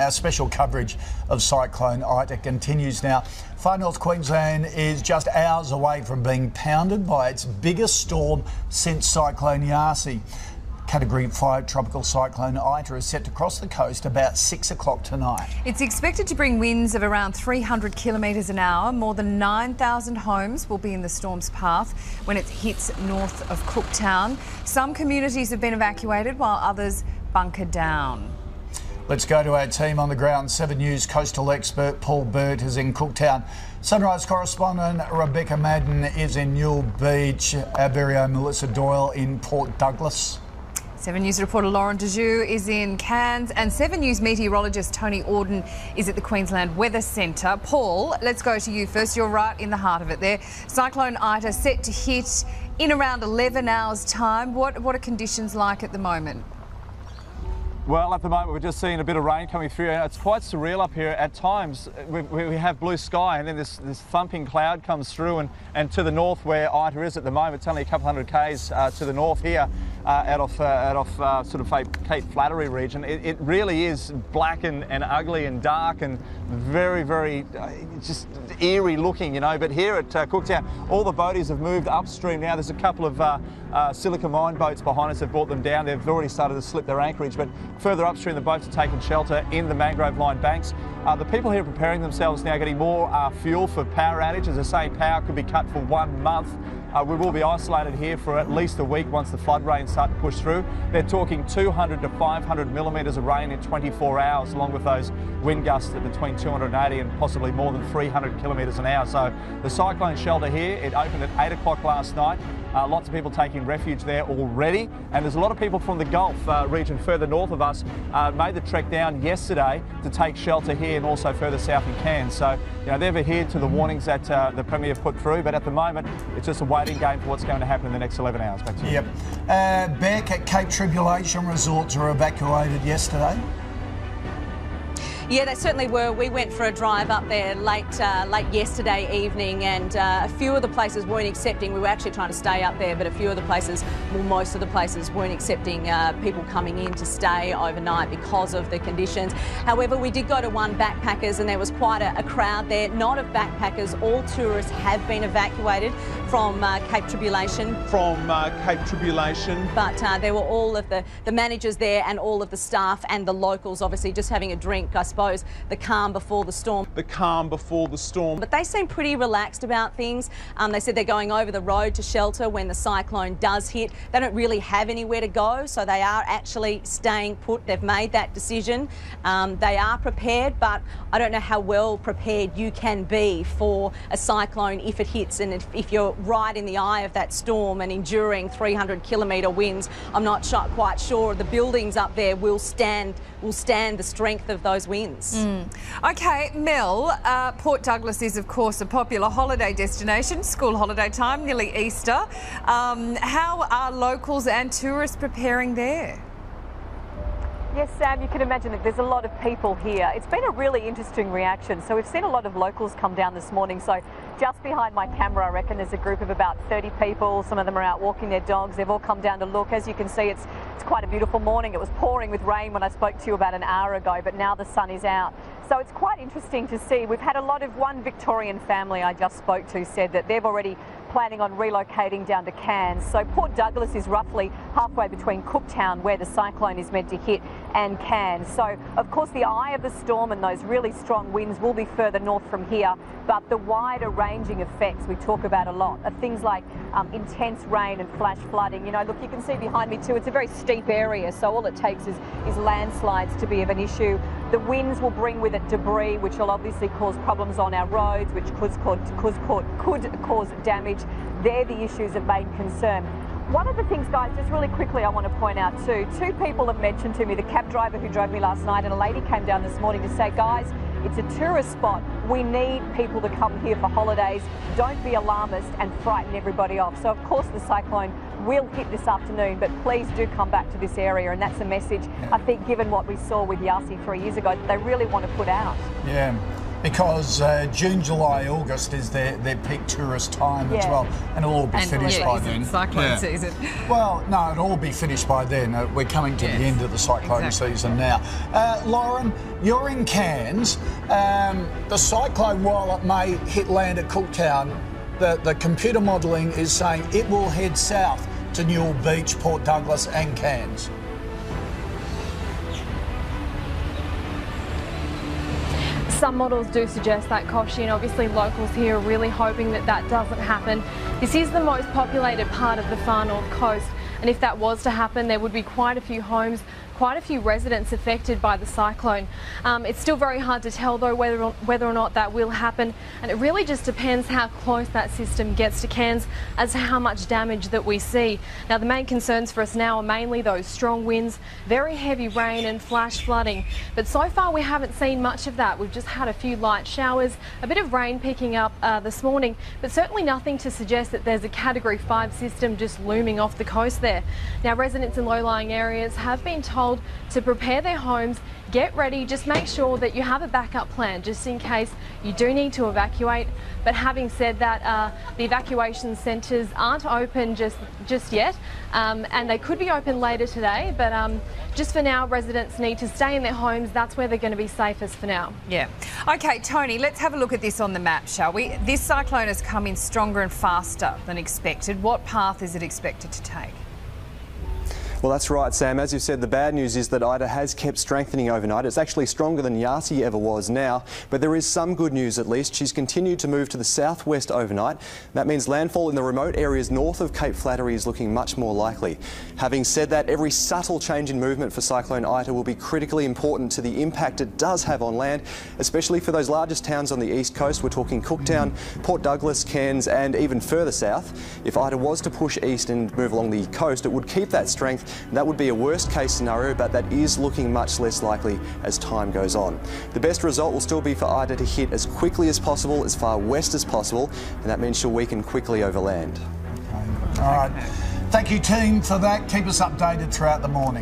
Our special coverage of Cyclone Ita continues now. Far North Queensland is just hours away from being pounded by its biggest storm since Cyclone Ita. Category 5 tropical cyclone Ita is set to cross the coast about 6 o'clock tonight. It's expected to bring winds of around 300 kilometres an hour. More than 9,000 homes will be in the storm's path when it hits north of Cooktown. Some communities have been evacuated while others bunker down. Let's go to our team on the ground. 7 News coastal expert Paul Burt is in Cooktown. Sunrise correspondent Rebecca Madden is in Newell Beach. Our very own Melissa Doyle in Port Douglas. 7 News reporter Lauren Dejoux is in Cairns, and 7 News meteorologist Tony Auden is at the Queensland Weather Centre. Paul, let's go to you first. You're right in the heart of it there. Cyclone Ita set to hit in around 11 hours' time. What are conditions like at the moment? Well, at the moment we're just seeing a bit of rain coming through. It's quite surreal up here. At times we have blue sky and then this thumping cloud comes through, and to the north where Ita is at the moment, it's only a couple hundred k's to the north here out of sort of Cape Flattery region. It really is black and ugly and dark and very, very just eerie looking, you know. But here at Cooktown, all the boaties have moved upstream now. There's a couple of silica mine boats behind us have brought them down. They've already started to slip their anchorage, but further upstream the boats are taking shelter in the mangrove line banks. The people here are preparing themselves now, getting more fuel for power outage. As I say, power could be cut for 1 month. We will be isolated here for at least a week once the flood rains start to push through. They're talking 200 to 500 millimetres of rain in 24 hours, along with those wind gusts at between 280 and possibly more than 300 kilometres an hour. So the cyclone shelter here, it opened at 8 o'clock last night. Lots of people taking refuge there already, and there's a lot of people from the Gulf region further north of us made the trek down yesterday to take shelter here and also further south in Cairns. So, you know, they've adhered to the warnings that the Premier put through, but at the moment it's just a waiting game for what's going to happen in the next 11 hours. Back to you. Yep. Beck at Cape Tribulation resorts were evacuated yesterday. Yeah, they certainly were. We went for a drive up there late yesterday evening, and a few of the places weren't accepting. We were actually trying to stay up there, but a few of the places, well, most of the places weren't accepting people coming in to stay overnight because of the conditions. However, we did go to one backpackers, and there was quite a crowd there. Not of backpackers. All tourists have been evacuated from Cape Tribulation. But there were all of the managers there and all of the staff and the locals, obviously, just having a drink, I suppose. The calm before the storm. But they seem pretty relaxed about things. They said they're going over the road to shelter when the cyclone does hit. They don't really have anywhere to go, so they are actually staying put. They've made that decision. They are prepared, but I don't know how well prepared you can be for a cyclone if it hits, and if you're right in the eye of that storm and enduring 300-kilometre winds. I'm not quite sure the buildings up there will stand the strength of those winds. OK, Mel, Port Douglas is of course a popular holiday destination, school holiday time, nearly Easter. How are locals and tourists preparing there? Yes, Sam, you can imagine that there's a lot of people here. It's been a really interesting reaction. So we've seen a lot of locals come down this morning. So just behind my camera, I reckon there's a group of about 30 people. Some of them are out walking their dogs. They've all come down to look. As you can see, it's quite a beautiful morning. It was pouring with rain when I spoke to you about an hour ago, but now the sun is out. So it's quite interesting to see. We've had a lot of one Victorian family I just spoke to said that they've already planning on relocating down to Cairns. So Port Douglas is roughly halfway between Cooktown, where the cyclone is meant to hit, and Cairns. So of course the eye of the storm and those really strong winds will be further north from here, but the wider ranging effects we talk about a lot are things like intense rain and flash flooding. You know, look, you can see behind me too, it's a very steep area, so all it takes is landslides to be of an issue. The winds will bring with it debris, which will obviously cause problems on our roads, which could cause damage. They're the issues of main concern. One of the things, guys, just really quickly I want to point out too, 2 people have mentioned to me, the cab driver who drove me last night and a lady came down this morning to say, guys, it's a tourist spot. We need people to come here for holidays. Don't be alarmist and frighten everybody off. So, of course, the cyclone will hit this afternoon, but please do come back to this area. And that's a message, I think, given what we saw with Yasi 3 years ago, that they really want to put out. Yeah. because June, July, August is their peak tourist time as well, and it'll all be finished by then. Cyclone season. Well, no, it'll all be finished by then. We're coming to the end of the cyclone season now. Lauren, you're in Cairns. The cyclone, while it may hit land at Cooktown, the computer modelling is saying it will head south to Newell Beach, Port Douglas and Cairns. Some models do suggest that, Koshi, and obviously locals here are really hoping that that doesn't happen. This is the most populated part of the far north coast, and if that was to happen, there would be quite a few homes, quite a few residents affected by the cyclone. It's still very hard to tell though whether or not that will happen, and it really just depends how close that system gets to Cairns as to how much damage that we see. Now the main concerns for us now are mainly those strong winds, very heavy rain and flash flooding, but so far we haven't seen much of that. We've just had a few light showers, a bit of rain picking up this morning, but certainly nothing to suggest that there's a Category 5 system just looming off the coast there. Now residents in low-lying areas have been told to prepare their homes, get ready, just make sure that you have a backup plan just in case you do need to evacuate. But having said that, the evacuation centres aren't open just yet, and they could be open later today, but just for now residents need to stay in their homes. That's where they're going to be safest for now. Yeah. Okay, Tony, let's have a look at this on the map, shall we? This cyclone has come in stronger and faster than expected. What path is it expected to take? Well, that's right, Sam. As you said, the bad news is that Ita has kept strengthening overnight. It's actually stronger than Yasi ever was now, but there is some good news at least. She's continued to move to the southwest overnight. That means landfall in the remote areas north of Cape Flattery is looking much more likely. Having said that, every subtle change in movement for Cyclone Ita will be critically important to the impact it does have on land, especially for those largest towns on the east coast. We're talking Cooktown, Port Douglas, Cairns and even further south. If Ita was to push east and move along the coast, it would keep that strength. That would be a worst case scenario, but that is looking much less likely as time goes on. The best result will still be for Ita to hit as quickly as possible, as far west as possible, and that means she'll weaken quickly over land. Okay. All right. Thank you, team, for that. Keep us updated throughout the morning.